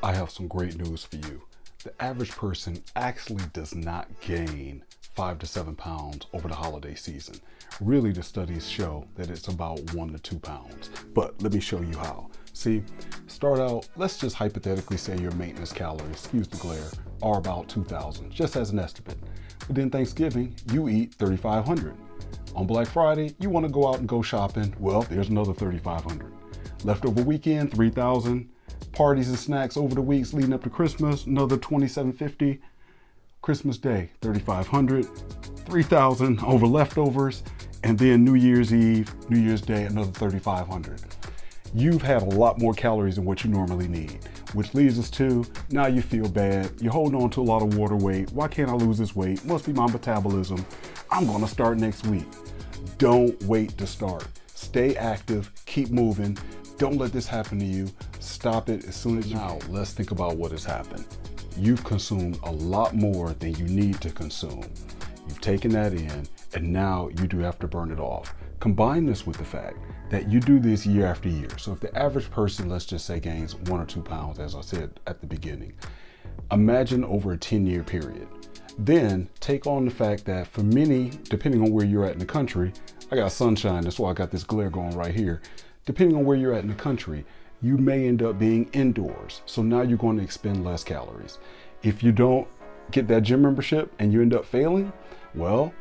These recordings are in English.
I have some great news for you. The average person actually does not gain 5 to 7 pounds over the holiday season. Really, the studies show that it's about 1 to 2 pounds. But let me show you how. See, start out, let's just hypothetically say your maintenance calories, excuse the glare, are about 2,000, just as an estimate. But then Thanksgiving, you eat 3,500. On Black Friday, you want to go out and go shopping. Well, there's another 3,500. Leftover weekend, 3,000. Parties and snacks over the weeks leading up to Christmas, another 2,750. Christmas Day, 3,500. 3,000 over leftovers. And then New Year's Eve, New Year's Day, another 3,500. You've had a lot more calories than what you normally need, which leads us to, now you feel bad. You're holding on to a lot of water weight. Why can't I lose this weight? Must be my metabolism. I'm gonna start next week. Don't wait to start. Stay active, keep moving. Don't let this happen to you. Stop it as soon as you can. Now, let's think about what has happened. You've consumed a lot more than you need to consume. You've taken that in, and now you do have to burn it off. Combine this with the fact that you do this year after year. So if the average person, let's just say, gains 1 or 2 pounds, as I said at the beginning, imagine over a 10-year period. Then take on the fact that for many, depending on where you're at in the country, I got sunshine, that's why I got this glare going right here. Depending on where you're at in the country, you may end up being indoors. So now you're going to expend less calories. If you don't get that gym membership and you end up failing, well,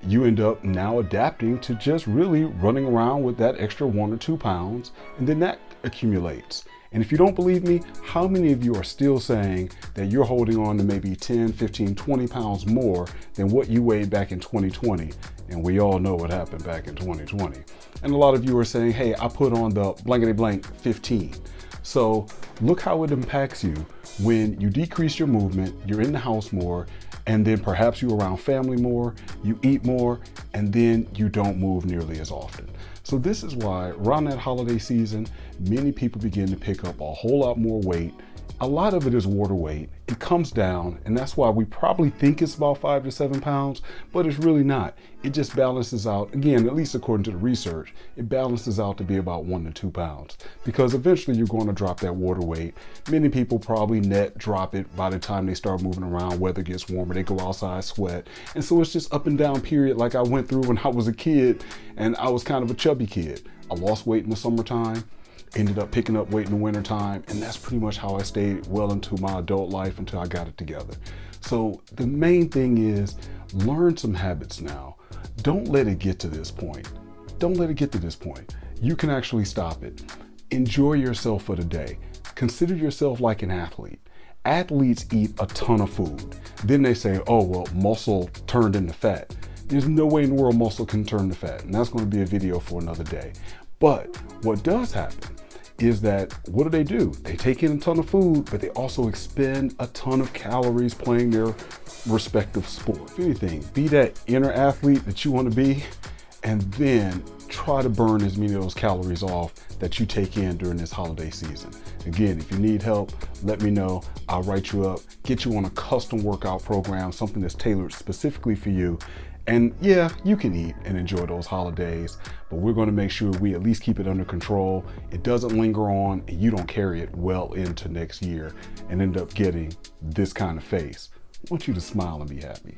you end up now adapting to just really running around with that extra 1 or 2 pounds, and then that accumulates. And if you don't believe me, how many of you are still saying that you're holding on to maybe 10, 15, 20 pounds more than what you weighed back in 2020? And we all know what happened back in 2020. And a lot of you are saying, hey, I put on the blankety blank 15. So look how it impacts you when you decrease your movement, you're in the house more, and then perhaps you're around family more, you eat more, and then you don't move nearly as often. So this is why around that holiday season, many people begin to pick up a whole lot more weight. A lot of it is water weight. It comes down, and that's why we probably think it's about 5 to 7 pounds, but it's really not. It just balances out, again, at least according to the research, it balances out to be about 1 to 2 pounds, because eventually you're going to drop that water weight. Many people probably net drop it by the time they start moving around, weather gets warmer, they go outside, sweat. And so it's just up and down period like I went through when I was a kid, and I was kind of a chubby kid. I lost weight in the summertime, ended up picking up weight in the wintertime, and that's pretty much how I stayed well into my adult life until I got it together. So the main thing is learn some habits now. Don't let it get to this point. Don't let it get to this point. You can actually stop it. Enjoy yourself for the day. Consider yourself like an athlete. Athletes eat a ton of food. Then they say, oh, well, muscle turned into fat. There's no way in the world muscle can turn to fat, and that's going to be a video for another day. But what does happen is that, what do? They take in a ton of food, but they also expend a ton of calories playing their respective sport. If anything, be that inner athlete that you want to be, and then try to burn as many of those calories off that you take in during this holiday season. Again, if you need help, let me know. I'll write you up, get you on a custom workout program, something that's tailored specifically for you. And yeah, you can eat and enjoy those holidays, but we're going to make sure we at least keep it under control. It doesn't linger on, and you don't carry it well into next year and end up getting this kind of face. I want you to smile and be happy.